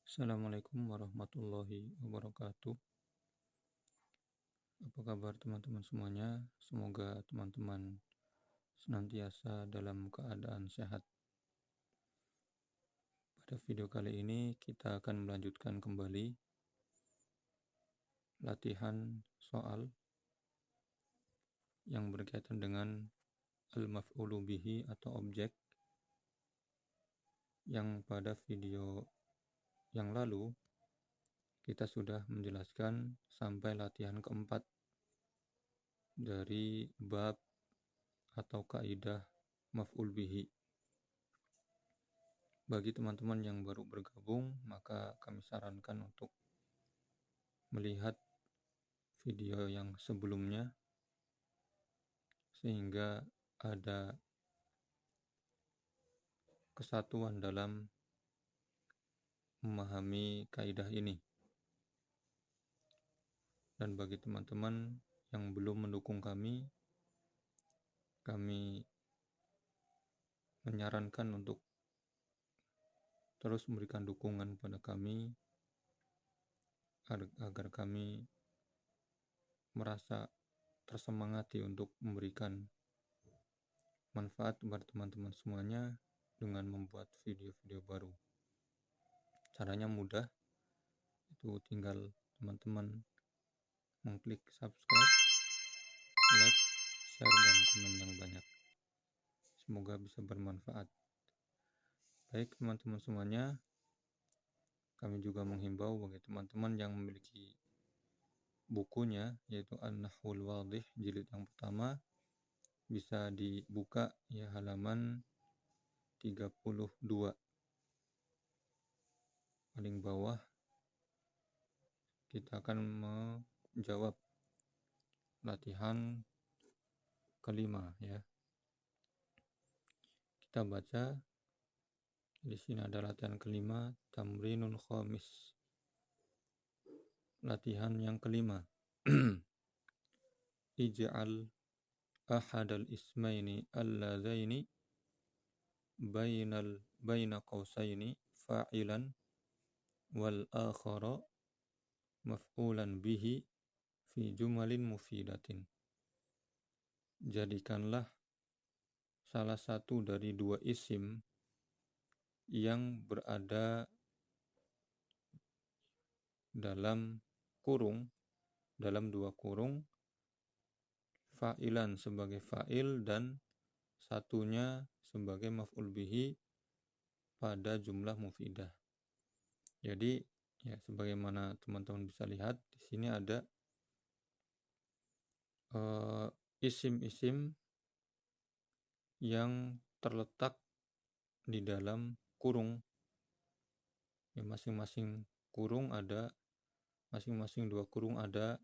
Assalamualaikum warahmatullahi wabarakatuh. Apa kabar teman-teman semuanya? Semoga teman-teman senantiasa dalam keadaan sehat. Pada video kali ini kita akan melanjutkan kembali latihan soal yang berkaitan dengan al-maf'ulu bihi atau objek yang pada video yang lalu kita sudah menjelaskan sampai latihan keempat dari bab atau kaidah maf'ul bihi. Bagi teman-teman yang baru bergabung, maka kami sarankan untuk melihat video yang sebelumnya sehingga ada kesatuan dalam memahami kaidah ini. Dan bagi teman-teman yang belum mendukung kami menyarankan untuk terus memberikan dukungan pada kami agar kami merasa tersemangati untuk memberikan manfaat kepada teman-teman semuanya dengan membuat video-video baru. Caranya mudah, itu tinggal teman-teman mengklik subscribe, like, share, dan komen yang banyak. Semoga bisa bermanfaat. Baik teman-teman semuanya, kami juga menghimbau bagi teman-teman yang memiliki bukunya, yaitu An-Nahwul Wadih jilid yang pertama, bisa dibuka ya halaman 32. Paling bawah kita akan menjawab latihan kelima ya. Kita baca di sini ada latihan kelima, tamrinun khamis. Latihan yang kelima. Ij'al ahadal ismaini alladzaini baina qausaini fa'ilan wal akhara maf'ulan bihi fi jumalin mufidatin. Jadikanlah salah satu dari dua isim yang berada dalam dua kurung, fa'ilan sebagai fa'il dan satunya sebagai maf'ul bihi pada jumlah mufidah. Jadi ya sebagaimana teman-teman bisa lihat di sini ada isim-isim yang terletak di dalam kurung. Ya, masing-masing dua kurung ada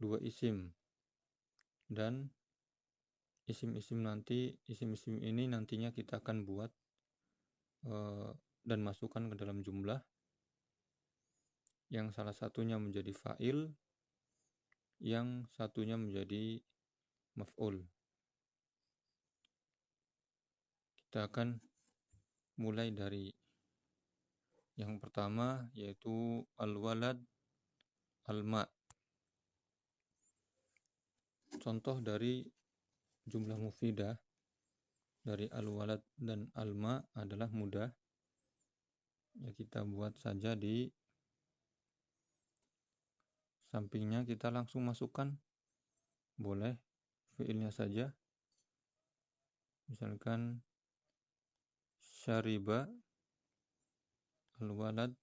dua isim. Dan isim-isim ini nantinya kita akan buat dan masukkan ke dalam jumlah yang salah satunya menjadi fa'il, yang satunya menjadi maf'ul. Kita akan mulai dari yang pertama, yaitu al-walad, al-ma. Contoh dari jumlah mufidah dari al-walad dan al-ma adalah mudah. Ya, kita buat saja di sampingnya, kita langsung masukkan. Boleh fiilnya saja. Misalkan syariba al-walad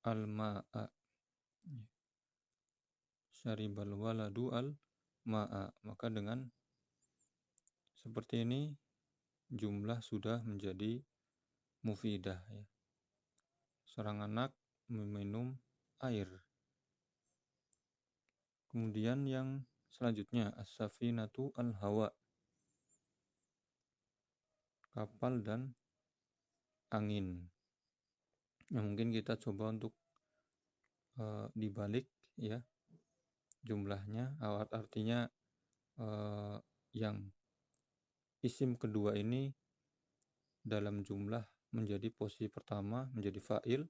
al-ma'a. Syaribal waladu al-ma'a. Maka dengan seperti ini jumlah sudah menjadi mufidah ya. Seorang anak meminum air. Kemudian yang selanjutnya as-safinatu al-hawa. Kapal dan angin. Nah, mungkin kita coba untuk dibalik ya jumlahnya. Artinya yang isim kedua ini dalam jumlah menjadi posisi pertama, menjadi fa'il,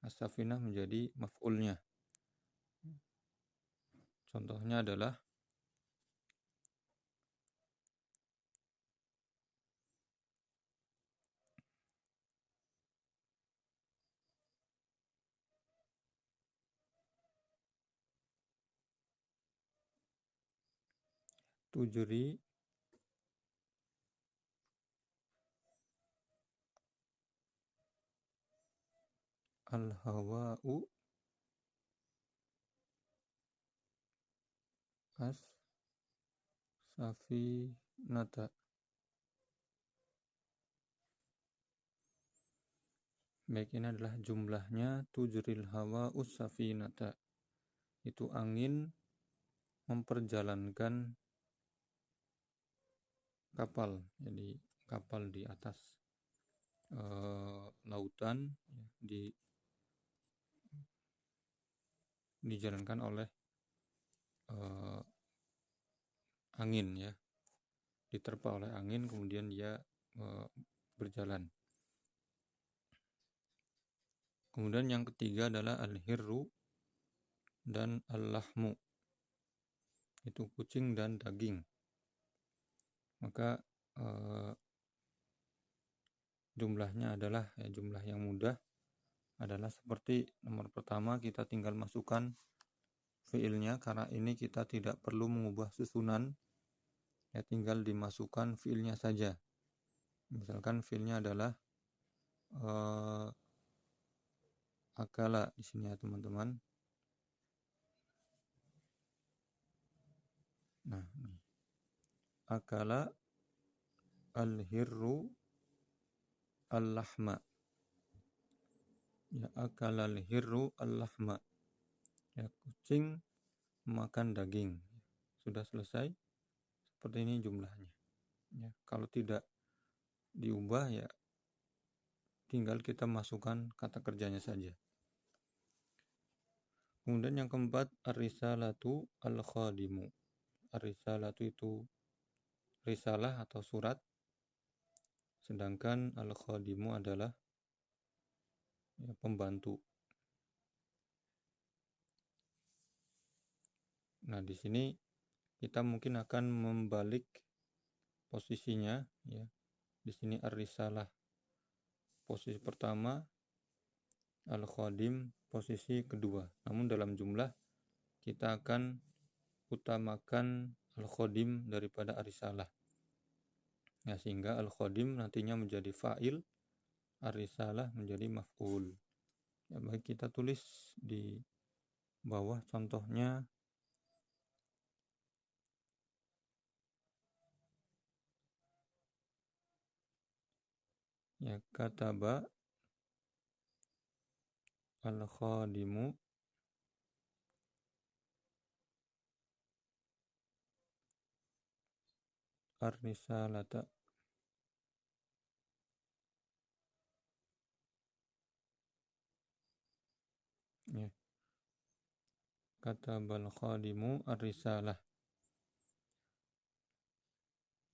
as-safinah menjadi maf'ulnya. Contohnya adalah tujri al-hawa'u as-safinata. Baik, ini adalah jumlahnya tujril hawa'u as-safinata. Itu angin memperjalankan kapal. Jadi kapal di atas lautan dijalankan oleh angin ya, diterpa oleh angin, kemudian dia berjalan. Kemudian yang ketiga adalah al-hirru dan al-lahmu, itu kucing dan daging. Maka jumlahnya adalah jumlah yang mudah, adalah seperti nomor pertama, kita tinggal masukkan fiilnya, karena ini kita tidak perlu mengubah susunan, ya tinggal dimasukkan fiilnya saja. Misalkan fiilnya adalah akala di sini ya teman-teman. Nah, akala al-hirru al-lahma. Ya, akala al-hirru al-lahma. Ya, kucing makan daging. Sudah selesai. Seperti ini jumlahnya. Ya, kalau tidak diubah ya tinggal kita masukkan kata kerjanya saja. Kemudian yang keempat, ar-risalatu al-khadimu. Ar-risalatu itu risalah atau surat, sedangkan al-khadimu adalah ya, pembantu. Nah, di sini kita mungkin akan membalik posisinya ya. Di sini ar-risalah posisi pertama, al-khadim posisi kedua. Namun dalam jumlah kita akan utamakan al-khadim daripada ar-risalah. Ya, sehingga al-khadim nantinya menjadi fa'il, ar-risalah menjadi maf'ul. Ya, baik, kita tulis di bawah contohnya. Ya, kataba al-khadimu ar-risalata. Ya, kataba al-khadimu ar-risalah.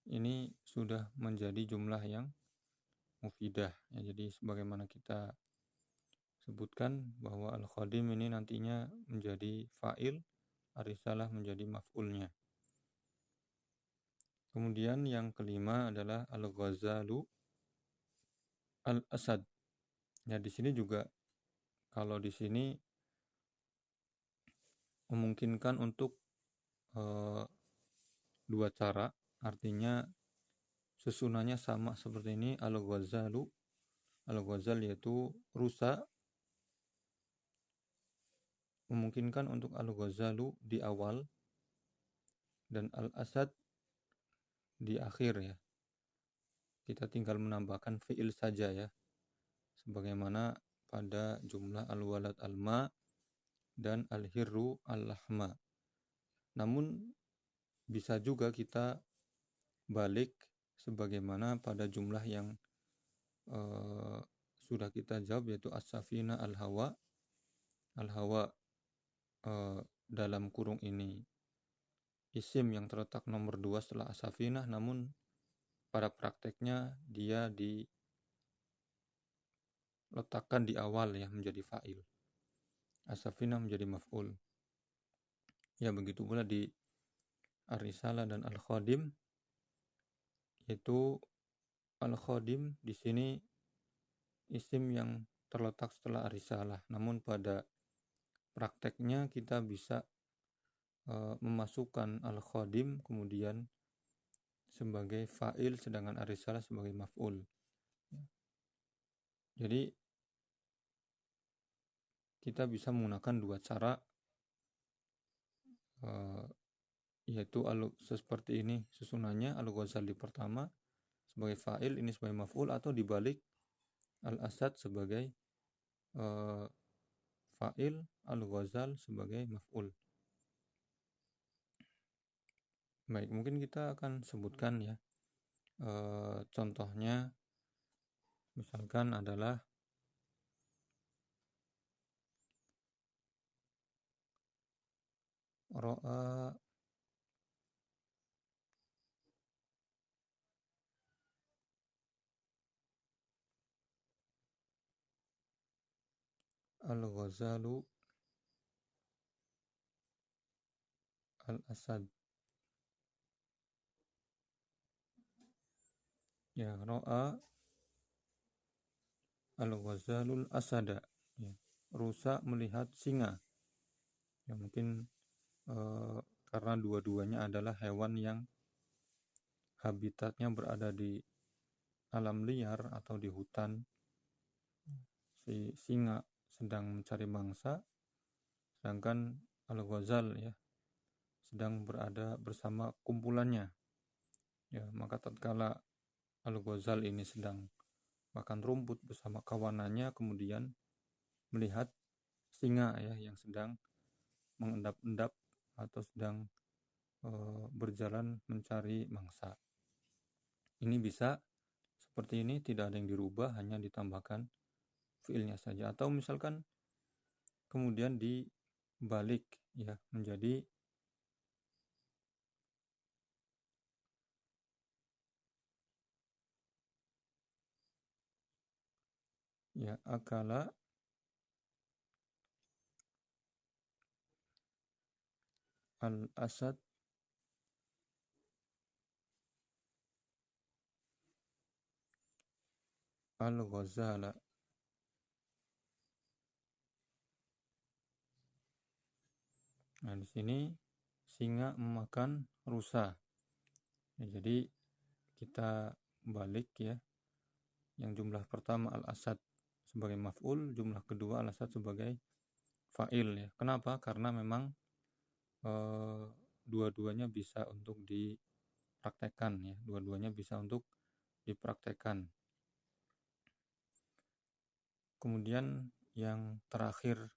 Ini sudah menjadi jumlah yang mufidah. Ya, jadi sebagaimana kita sebutkan bahwa al-khadim ini nantinya menjadi fa'il, ar-risalah menjadi maf'ulnya. Kemudian yang kelima adalah al-ghazalu al-asad. Ya, di sini juga kalau di sini memungkinkan untuk dua cara, artinya susunannya sama seperti ini, al-ghazalu. Al-ghazal yaitu rusa, memungkinkan untuk al-ghazalu di awal dan al-asad di akhir ya. Kita tinggal menambahkan fi'il saja ya. Sebagaimana pada jumlah al-walad al-ma dan al-hirru al-lahma. Namun bisa juga kita balik sebagaimana pada jumlah yang sudah kita jawab, yaitu as-safina al-hawa. Al-hawa dalam kurung ini isim yang terletak nomor 2 setelah as-safinah, namun pada prakteknya dia letakkan di awal ya menjadi fa'il. As-Safinah menjadi maf'ul. Ya begitu pula di Ar-Risalah dan Al-Khadim, yaitu Al-Khadim di sini isim yang terletak setelah Ar-Risalah. Namun pada prakteknya kita bisa memasukkan Al-Khadim kemudian sebagai fa'il sedangkan Ar-Risalah sebagai maf'ul. Jadi kita bisa menggunakan dua cara, yaitu seperti ini susunannya, Al-Ghazali pertama sebagai fa'il, ini sebagai maf'ul, atau dibalik Al-Asad sebagai fa'il, Al-Ghazal sebagai maf'ul. Baik, mungkin kita akan sebutkan ya contohnya, misalkan adalah ro'a Al-Ghazalu Al-Asad. Ya, ro'a Al-Ghazalul Asada. Ya, rusa melihat singa. Ya, mungkin karena dua-duanya adalah hewan yang habitatnya berada di alam liar atau di hutan. Si singa sedang mencari mangsa, sedangkan Al-Ghazal ya sedang berada bersama kumpulannya. Ya, maka tatkala Al-Ghazal ini sedang makan rumput bersama kawanannya, kemudian melihat singa ya yang sedang mengendap-endap atau sedang berjalan mencari mangsa. Ini bisa seperti ini, tidak ada yang dirubah, hanya ditambahkan fiilnya saja. Atau misalkan kemudian dibalik ya menjadi ya akala al-asad al-ghazala. Nah, di sini singa memakan rusa. Ya, jadi kita balik ya. Yang jumlah pertama al-asad sebagai maf'ul, jumlah kedua al-asad sebagai fa'il ya. Kenapa? Karena memang dua-duanya bisa untuk dipraktekkan ya. Dua-duanya bisa untuk dipraktekkan. Kemudian yang terakhir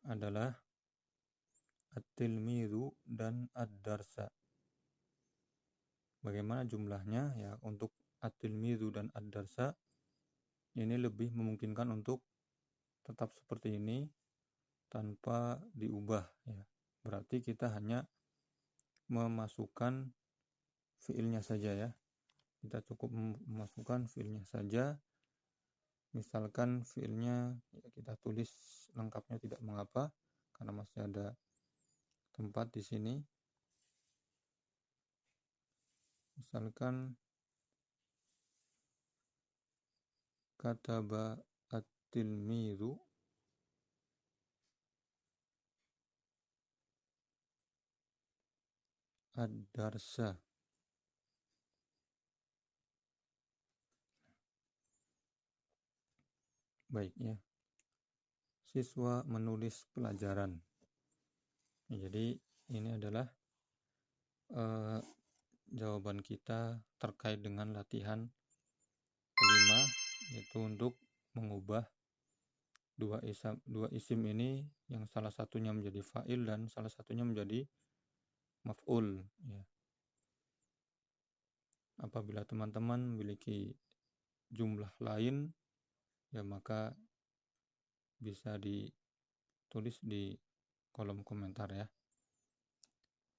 adalah at-tilmidhu dan ad-darsa. Bagaimana jumlahnya ya? Untuk at-tilmidhu dan ad-darsa ini lebih memungkinkan untuk tetap seperti ini tanpa diubah ya. Berarti kita hanya memasukkan fiilnya saja ya. Kita cukup memasukkan fiilnya saja. Misalkan fiilnya ya kita tulis lengkapnya tidak mengapa karena masih ada tempat di sini. Misalkan kataba at-tilmidhu ad-darsa. Baik ya. Siswa menulis pelajaran. Ya, jadi ini adalah jawaban kita terkait dengan latihan kelima, yaitu untuk mengubah dua isim ini yang salah satunya menjadi fa'il dan salah satunya menjadi maf'ul ya. Apabila teman-teman memiliki jumlah lain ya maka bisa ditulis di kolom komentar ya.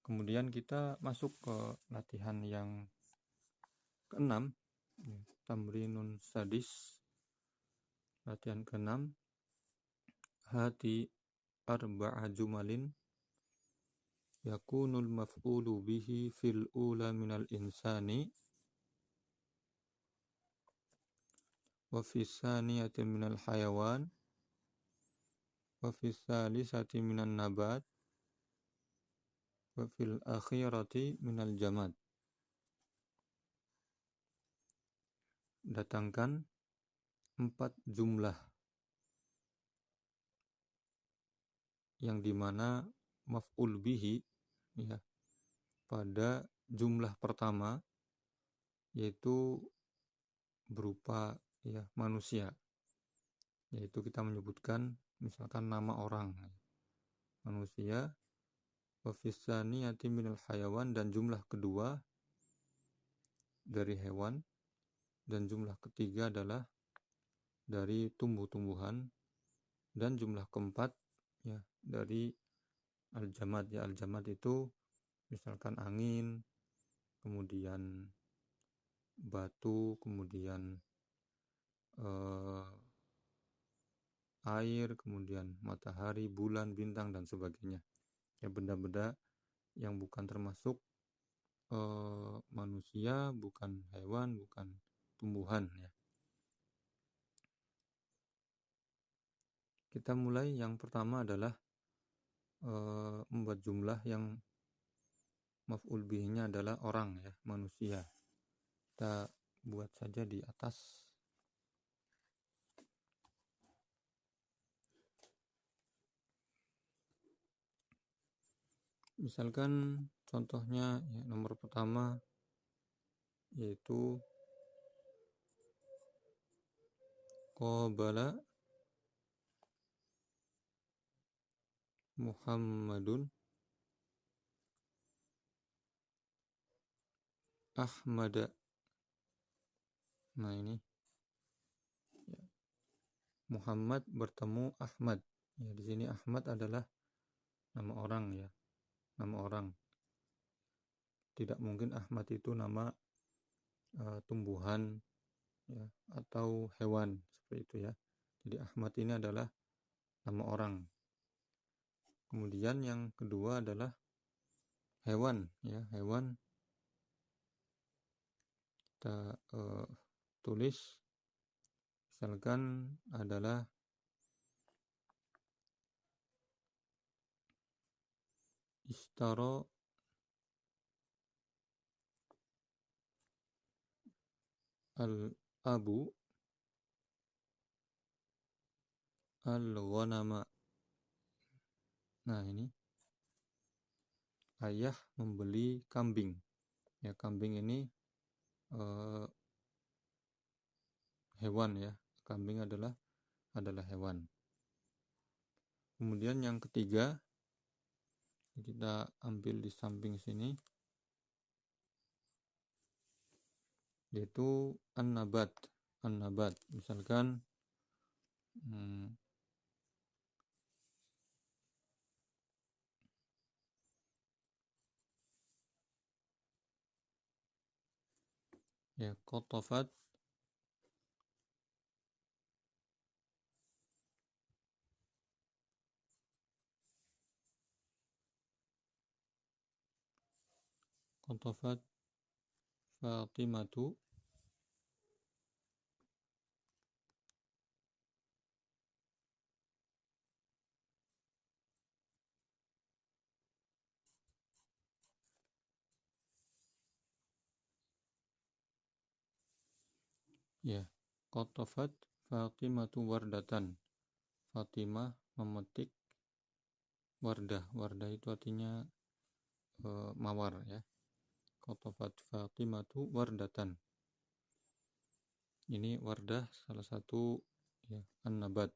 Kemudian kita masuk ke latihan yang keenam. At-tamrinun sadis. Latihan ke-6. Hati arba'a jumalin yakunul maf'ulu bihi fil ula minal insani wa fis saniyati minal hayawan wa fis salisati minan nabat wa fil akhirati minal jamad. Datangkan 4 jumlah yang dimana maf'ul bihi ya pada jumlah pertama yaitu berupa ya manusia, yaitu kita menyebutkan misalkan nama orang manusia, wa fis saniyati minal hayawan, dan jumlah kedua dari hewan, dan jumlah ketiga adalah dari tumbuh-tumbuhan, dan jumlah keempat ya dari al-jamad. Ya, al-jamad itu misalkan angin, kemudian batu, kemudian air, kemudian matahari, bulan, bintang, dan sebagainya. Ya, benda-benda yang bukan termasuk manusia, bukan hewan, bukan tumbuhan ya. Kita mulai, yang pertama adalah membuat jumlah yang maf'ul bihi-nya adalah orang ya, manusia. Kita buat saja di atas. Misalkan contohnya ya, nomor pertama yaitu qabala Muhammadun Ahmada. Nah ini ya, Muhammad bertemu Ahmad. Ya, di sini Ahmad adalah nama orang ya, nama orang. Tidak mungkin Ahmad itu nama tumbuhan ya, atau hewan seperti itu ya. Jadi Ahmad ini adalah nama orang. Kemudian yang kedua adalah hewan ya, hewan. Kita tulis misalkan adalah istaro al-abu al-ghanama. Nah ini ayah membeli kambing. Ya, kambing ini hewan ya. Kambing adalah hewan. Kemudian yang ketiga kita ambil di samping sini yaitu an-nabat. An-nabat misalkan ya qatafat Fatimatu ya, qatafat Fatimatu wardatan. Fatimah memetik wardah. Wardah itu artinya mawar ya. Qatafat Fatimatu wardatan. Ini wardah salah satu ya, an-nabat.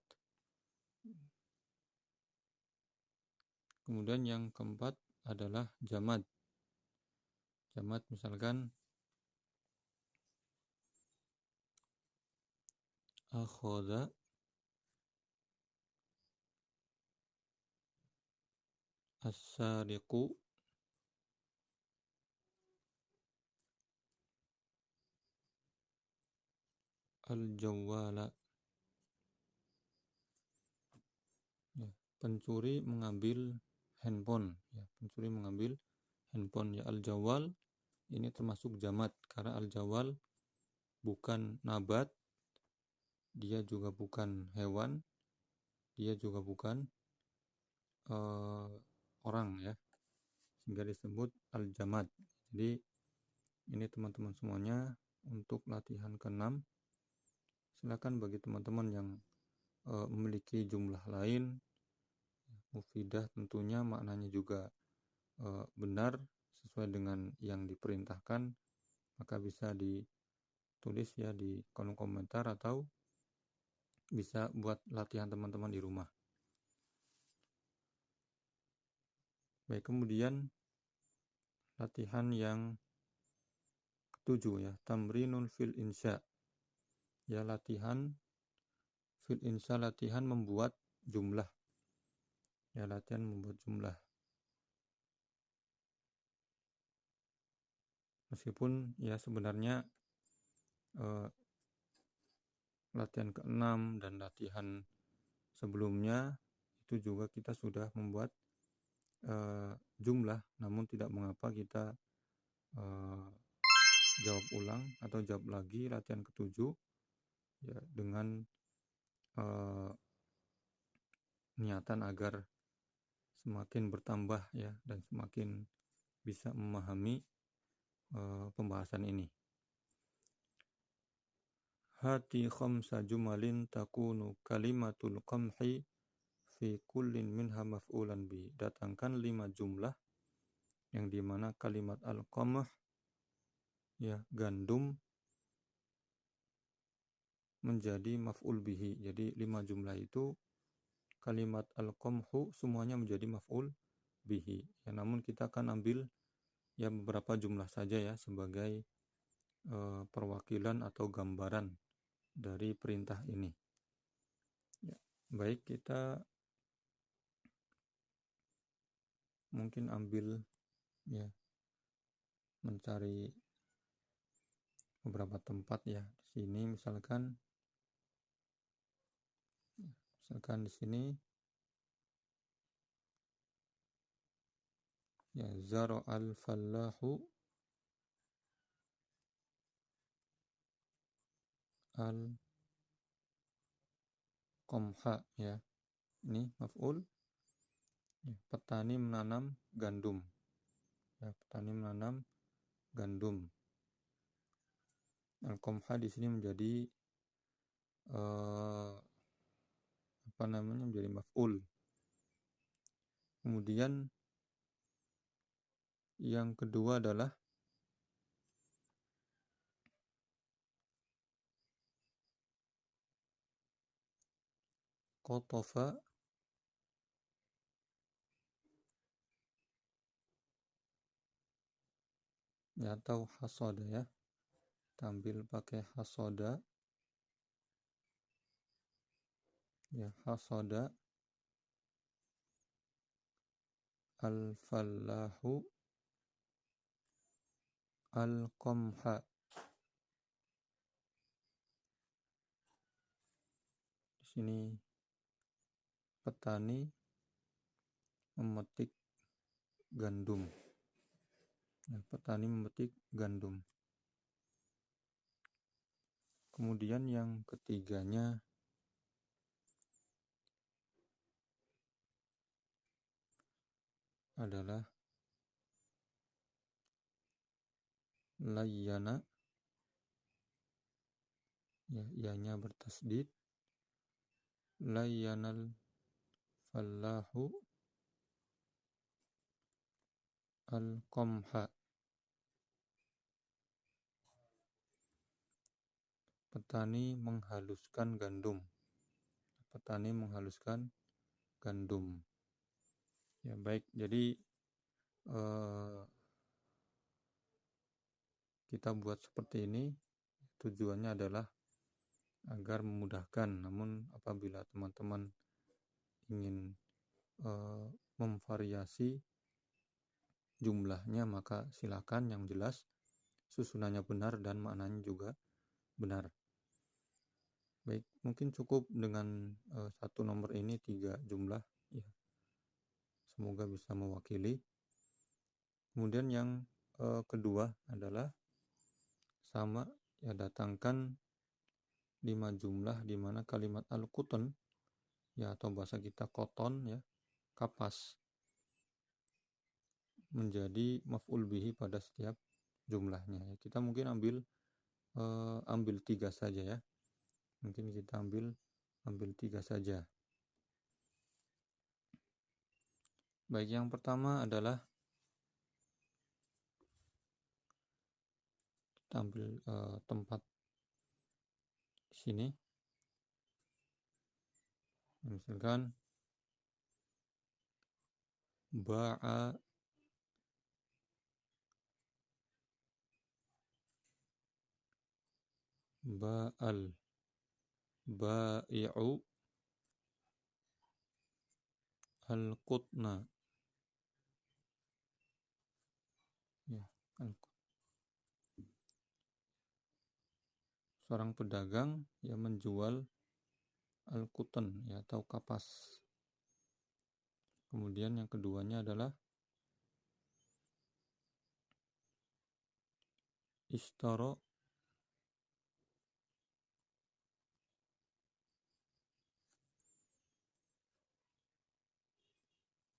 Kemudian yang keempat adalah jamad. Jamad misalkan akhadha as-sariqu . al-jawwala. Ya, pencuri mengambil handphone. Ya, pencuri mengambil handphone. Ya, al-jawwal ini termasuk jamat karena al-jawwal bukan nabat, dia juga bukan hewan, dia juga bukan orang ya, sehingga disebut al-jamad. Jadi ini teman-teman semuanya untuk latihan ke-6. Silakan bagi teman-teman yang memiliki jumlah lain, mufidah tentunya maknanya juga benar sesuai dengan yang diperintahkan, maka bisa ditulis ya di kolom komentar atau bisa buat latihan teman-teman di rumah. Baik, kemudian latihan yang ke-7 ya, tamrinun fil insya. Ya, latihan fil insya, latihan membuat jumlah. Ya, latihan membuat jumlah. Meskipun ya sebenarnya latihan ke-6 dan latihan sebelumnya itu juga kita sudah membuat jumlah, namun tidak mengapa kita jawab ulang atau jawab lagi latihan ke-7 ya, dengan niatan agar semakin bertambah ya dan semakin bisa memahami pembahasan ini. Hati khamsa jumalin takunu kalimatul qamhi fi kullin minha maf'ulan bi. Datangkan 5 jumlah yang dimana kalimat al-qamh ya, gandum, menjadi maf'ul bihi. Jadi 5 jumlah itu kalimat al-qamhu semuanya menjadi maf'ul bihi. Ya, namun kita akan ambil ya beberapa jumlah saja ya sebagai perwakilan atau gambaran dari perintah ini. Ya, baik, kita mungkin ambil ya, mencari beberapa tempat ya. Di sini misalkan di sini ya, zaro al-fallahu al-qamha ya. Ini maf'ul. Ya, petani menanam gandum. Ya, petani menanam gandum. Al-qamha di sini menjadi menjadi maf'ul. Kemudian yang kedua adalah qatafa ya, atau hasada ya. Tampil pakai hasada. Ya, hasada al-fallahu al-qamha. Di sini petani memetik gandum. Ya, petani memetik gandum. Kemudian yang ketiganya adalah layyana. Ya, ianya bertasdid. Layyanal fallahu al-qamha. Petani menghaluskan gandum. Petani menghaluskan gandum. Ya, baik. Jadi kita buat seperti ini. Tujuannya adalah agar memudahkan. Namun apabila teman-teman ingin memvariasi jumlahnya, maka silakan, yang jelas susunannya benar dan maknanya juga benar. Baik, mungkin cukup dengan satu nomor ini 3 jumlah ya. Semoga bisa mewakili. Kemudian yang kedua adalah sama ya, datangkan 5 jumlah di mana kalimat al-qutn ya, atau bahasa kita koton ya, kapas, menjadi maf'ul bihi pada setiap jumlahnya. Kita mungkin ambil 3 saja ya. Mungkin kita ambil 3 saja. Baik, yang pertama adalah kita ambil tempat di sini. Misalkan ba'a ba'al ba'i'u al-qutna ya, seorang pedagang yang menjual al-qutn ya, atau kapas. Kemudian yang keduanya adalah ishtara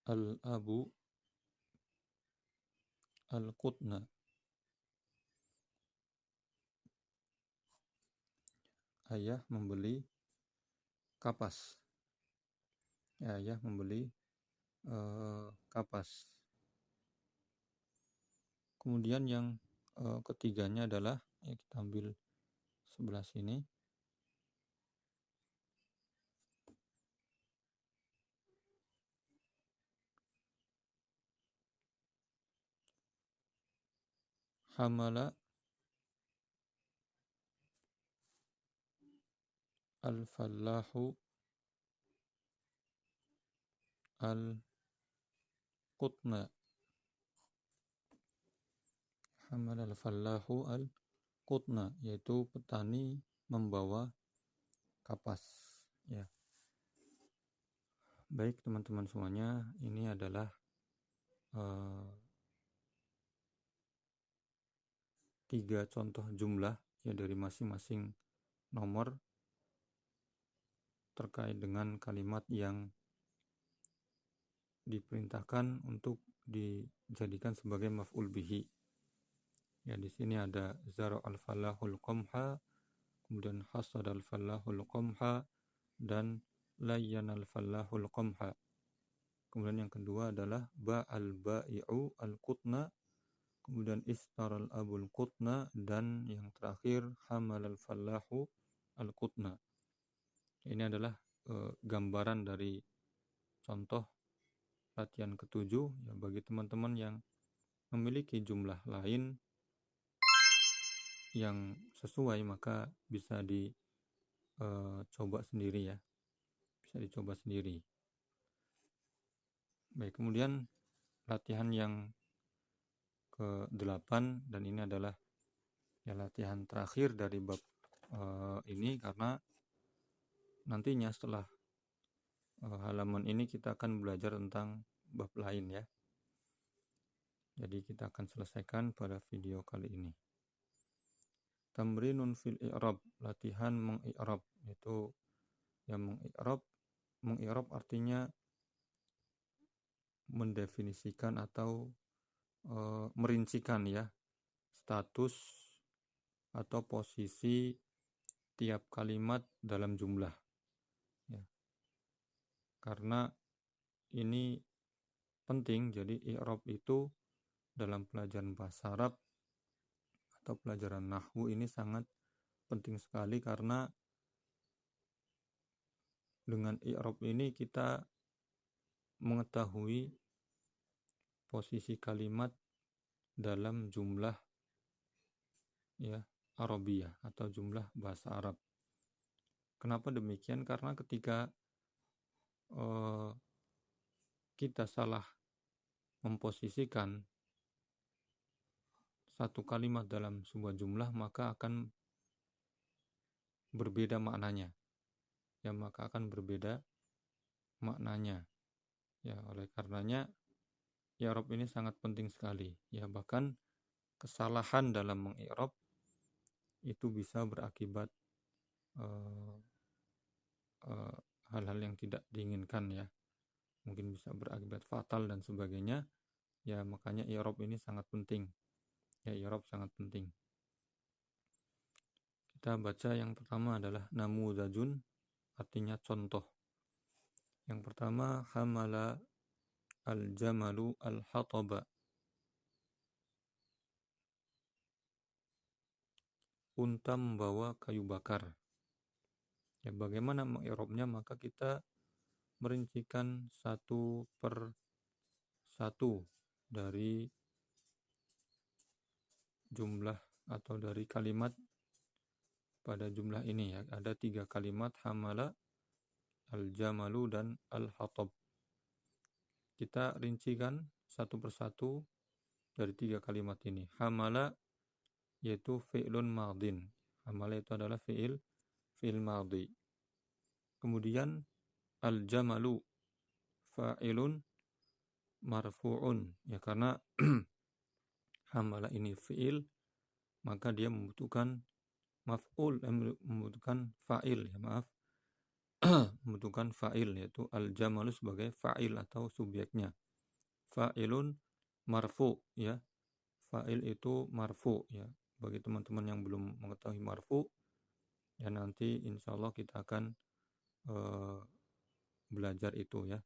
al-abu al-qutna. Ayah membeli kapas. Ya, ayah membeli kapas. Kemudian yang ketiganya adalah ya, kita ambil sebelah sini. Hamala al-fallahu al-qutna. Hamala al-fallahu al-qutna, yaitu petani membawa kapas ya. Baik teman-teman semuanya, ini adalah 3 contoh jumlah ya dari masing-masing nomor terkait dengan kalimat yang diperintahkan untuk dijadikan sebagai maf'ul bihi. Ya, di sini ada zara al-falahul qamha, kemudian hasad al-falahul qamha, dan layyan al-falahul qamha. Kemudian yang kedua adalah ba'al ba'i'u al-qutna, kemudian istaral abul qutna, dan yang terakhir hamal al-fallahu al-qutna. Ini adalah gambaran dari contoh latihan ketujuh ya, bagi teman-teman yang memiliki jumlah lain yang sesuai maka bisa dicoba sendiri ya, bisa dicoba sendiri. Baik, kemudian latihan yang ke-8, dan ini adalah ya latihan terakhir dari bab ini, karena nantinya setelah halaman ini kita akan belajar tentang bab lain ya. Jadi kita akan selesaikan pada video kali ini. Tamrinun fil i'rab, latihan mengi'rab, yaitu yang mengi'rab artinya mendefinisikan atau merincikan ya status atau posisi tiap kalimat dalam jumlah ya. Karena ini penting, jadi i'rab itu dalam pelajaran bahasa Arab atau pelajaran nahwu ini sangat penting sekali, karena dengan i'rab ini kita mengetahui posisi kalimat dalam jumlah ya Arabiyah atau jumlah bahasa Arab. Kenapa demikian? Karena ketika kita salah memposisikan satu kalimat dalam sebuah jumlah, maka akan berbeda maknanya. Ya, maka akan berbeda maknanya. Ya, oleh karenanya i'rab ini sangat penting sekali. Ya, bahkan kesalahan dalam mengi'rab itu bisa berakibat hal-hal yang tidak diinginkan ya. Mungkin bisa berakibat fatal dan sebagainya. Ya, makanya i'rab ini sangat penting. Ya, i'rab sangat penting. Kita baca yang pertama adalah namuzajun, artinya contoh. Yang pertama, hamala al-jamalu al-hataba. Unta membawa kayu bakar. Ya, bagaimana mengi'rabnya? Maka kita merincikan satu per satu dari jumlah atau dari kalimat pada jumlah ini ya. Ada 3 kalimat, hamala, al-jamalu, dan al-hatab. Kita rincikan satu persatu dari 3 kalimat ini. Hamala yaitu fi'lun madin. Hamala itu adalah fi'il madhi. Kemudian al-jamalu fa'ilun marfu'un. Ya, karena hamala ini fi'il, maka dia membutuhkan maf'ul, membutuhkan fa'il, ya maaf. Membutuhkan fa'il, yaitu al-jamalu sebagai fa'il atau subjeknya. Fa'ilun marfu, ya. Fa'il itu marfu, ya. Bagi teman-teman yang belum mengetahui marfu, ya nanti insya Allah kita akan belajar itu ya.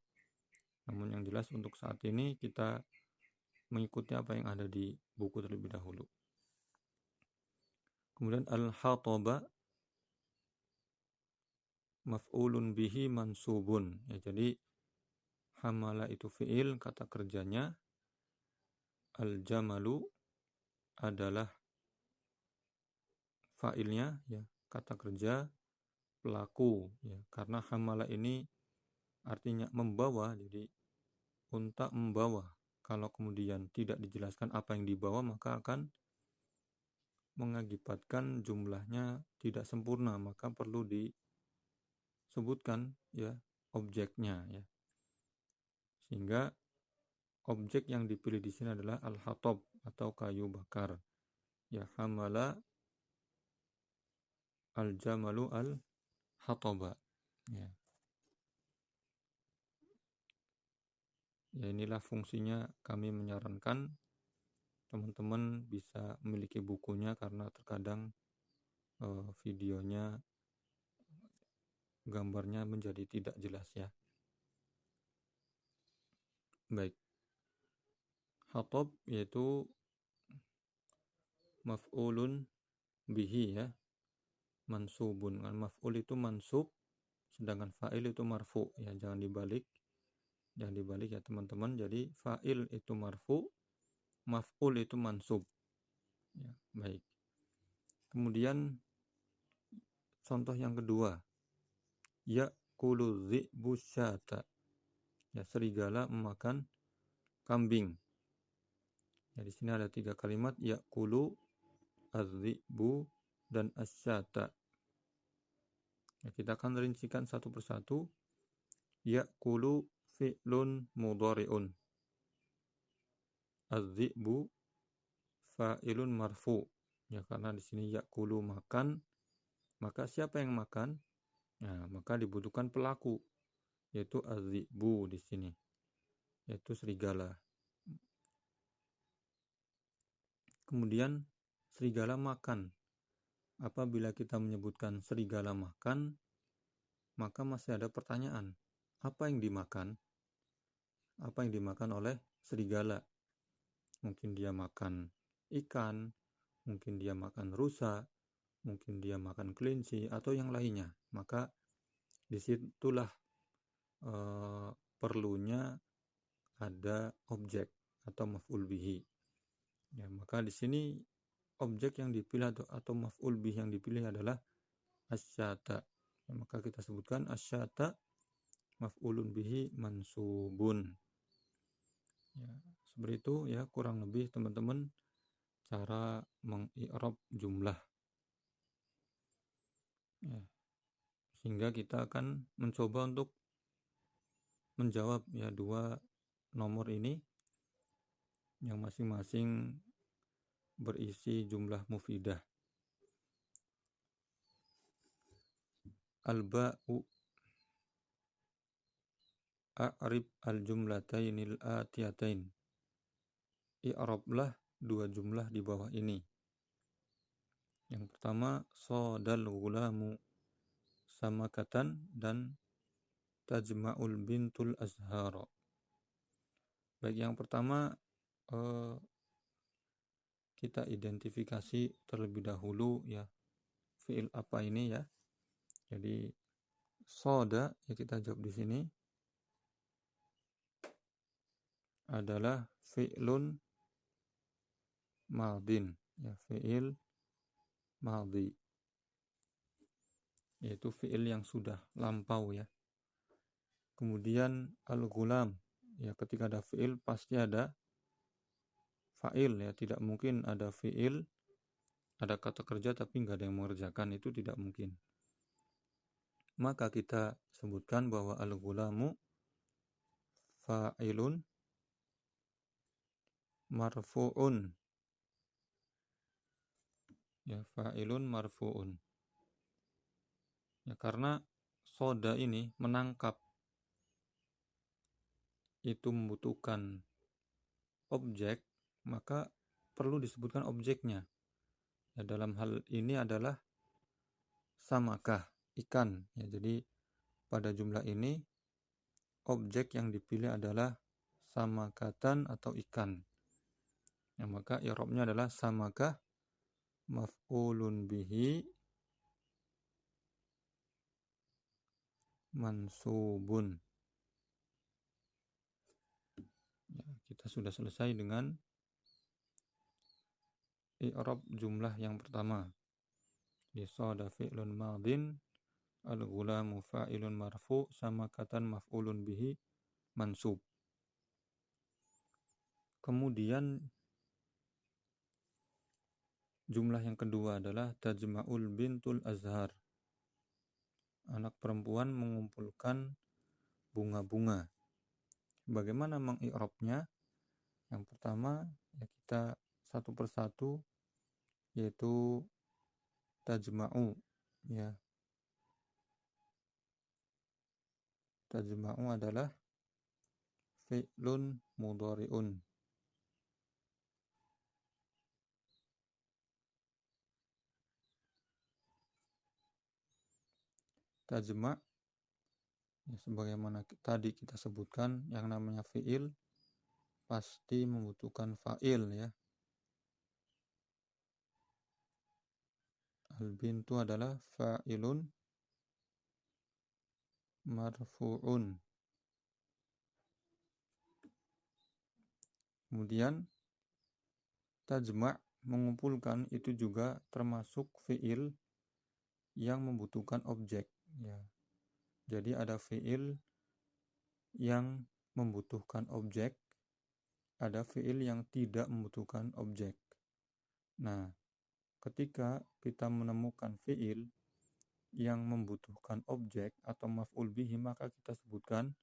Namun yang jelas untuk saat ini kita mengikuti apa yang ada di buku terlebih dahulu. Kemudian al-hataba maf'ulun bihi mansubun. Ya, jadi hamala itu fi'il, kata kerjanya. Al-jamalu adalah fa'ilnya, ya, kata kerja pelaku, ya. Karena hamala ini artinya membawa, jadi unta membawa. Kalau kemudian tidak dijelaskan apa yang dibawa, maka akan mengakibatkan jumlahnya tidak sempurna, maka perlu disebutkan ya objeknya ya. Sehingga objek yang dipilih di sini adalah al-hatab atau kayu bakar. Ya, hamala al-jamalu al-hataba. Ya. Ya, inilah fungsinya kami menyarankan teman-teman bisa memiliki bukunya karena terkadang videonya, gambarnya menjadi tidak jelas ya. Baik. Hatab yaitu maf'ulun bihi ya. Mansubun. Maf'ul itu mansub, sedangkan fa'il itu marfu ya. Jangan dibalik ya teman-teman. Jadi fa'il itu marfu, maf'ul itu mansub. Ya, baik. Kemudian contoh yang kedua. Ya'kulu dhi'bu syata. Ya, serigala memakan kambing. Ya, di sini ada 3 kalimat, ya'kulu, az-dhi'bu, dan asyata. Ya, kita akan rincikan satu persatu. Ya'kulu fi'lun mudhari'un. Az-dhi'bu fa'ilun marfu. Ya, karena di sini ya'kulu makan, maka siapa yang makan? Nah, maka dibutuhkan pelaku, yaitu az-dhi'bu di sini, yaitu serigala. Kemudian serigala makan. Apabila kita menyebutkan serigala makan, maka masih ada pertanyaan. Apa yang dimakan? Apa yang dimakan oleh serigala? Mungkin dia makan ikan, mungkin dia makan rusa, mungkin dia makan kelinci, atau yang lainnya. Maka disitulah perlunya ada objek atau maf'ul bihi. Ya, maka di sini objek yang dipilih atau maf'ul bihi yang dipilih adalah asyata. Ya, maka kita sebutkan asyata maf'ulun bihi mansubun. Ya, seperti itu ya kurang lebih teman-teman cara mengi'rab jumlah. Ya, sehingga kita akan mencoba untuk menjawab ya dua nomor ini yang masing-masing berisi jumlah mufidah. Al-ba'u a'rib al-jumlatainil atiyatain. I'rablah dua jumlah di bawah ini. Yang pertama, sodal gulamu samakatan dan tajma'ul bintul azhara. Baik, yang pertama kita identifikasi terlebih dahulu ya fiil apa ini ya. Jadi soda ya kita jawab di sini adalah fi'lun madin ya, fi'il madhi, yaitu fi'il yang sudah lampau ya. Kemudian al-ghulam ya, ketika ada fi'il pasti ada fa'il ya, tidak mungkin ada fi'il, ada kata kerja tapi nggak ada yang mengerjakan, itu tidak mungkin. Maka kita sebutkan bahwa al-ghulamu fa'ilun marfu'un ya, fa'ilun marfu'un ya, karena soda ini menangkap itu membutuhkan objek, maka perlu disebutkan objeknya ya, dalam hal ini adalah samakah, ikan ya. Jadi pada jumlah ini objek yang dipilih adalah samakatan atau ikan ya, maka i'rabnya adalah samakah maf'ulun bihi mansubun ya. Kita sudah selesai dengan i'rab jumlah yang pertama. Soda fi'lun madin, al-ghulamu fa'ilun marfu, samakatan maf'ulun bihi mansub. Kemudian jumlah yang kedua adalah tajma'ul bintul azhar. Anak perempuan mengumpulkan bunga-bunga. Bagaimana mengi'rabnya? Yang pertama ya kita satu persatu, yaitu tajma'u ya. Tajma'u adalah fi'lun mudhari'un. Tajma' ya, sebagaimana tadi kita sebutkan, yang namanya fi'il pasti membutuhkan fa'il ya. Al-bintu adalah fa'ilun marfu'un. Kemudian tajma' mengumpulkan itu juga termasuk fi'il yang membutuhkan objek ya. Jadi ada fi'il yang membutuhkan objek, ada fi'il yang tidak membutuhkan objek. Nah, ketika kita menemukan fi'il yang membutuhkan objek atau maf'ul bihi, maka kita sebutkan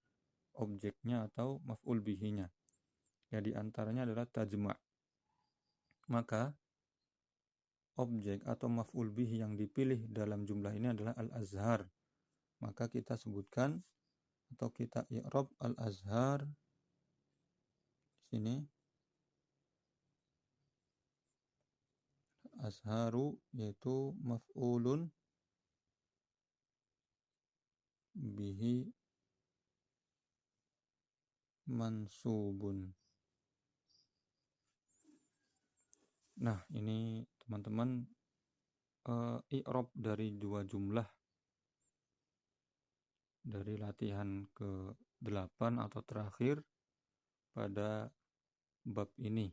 objeknya atau maf'ul bihinya. Ya, di antaranya adalah tajma'. Maka objek atau maf'ul bihi yang dipilih dalam jumlah ini adalah al-azhar. Maka kita sebutkan atau kita i'rab al-azhar sini. Azharu yaitu maf'ulun bihi mansubun. Nah, ini teman-teman i'rab dari dua jumlah dari latihan ke-8 atau terakhir pada bab ini.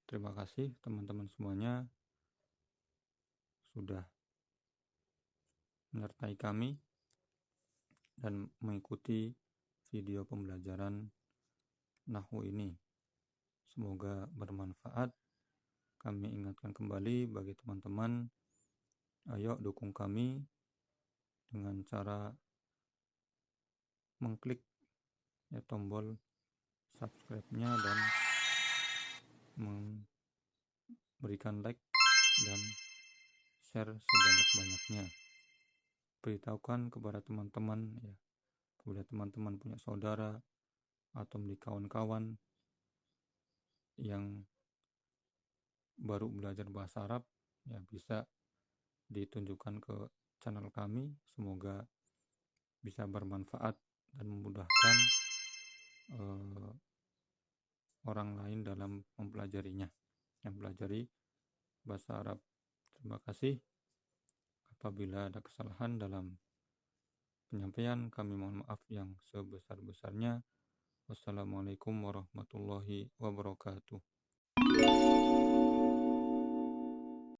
Terima kasih teman-teman semuanya sudah menyertai kami dan mengikuti video pembelajaran nahwu ini. Semoga bermanfaat. Kami ingatkan kembali bagi teman-teman Ayo dukung kami dengan cara mengklik tombol subscribe-nya dan memberikan like dan share sebanyak-banyaknya. Beritahukan kepada teman-teman, kepada teman-teman punya saudara atau memiliki kawan-kawan yang baru belajar bahasa Arab, bisa ditunjukkan ke channel kami. Semoga bisa bermanfaat dan memudahkan orang lain dalam mempelajarinya, yang mempelajari bahasa Arab. Terima kasih. Apabila ada kesalahan dalam penyampaian, kami mohon maaf yang sebesar-besarnya. Wassalamualaikum warahmatullahi wabarakatuh.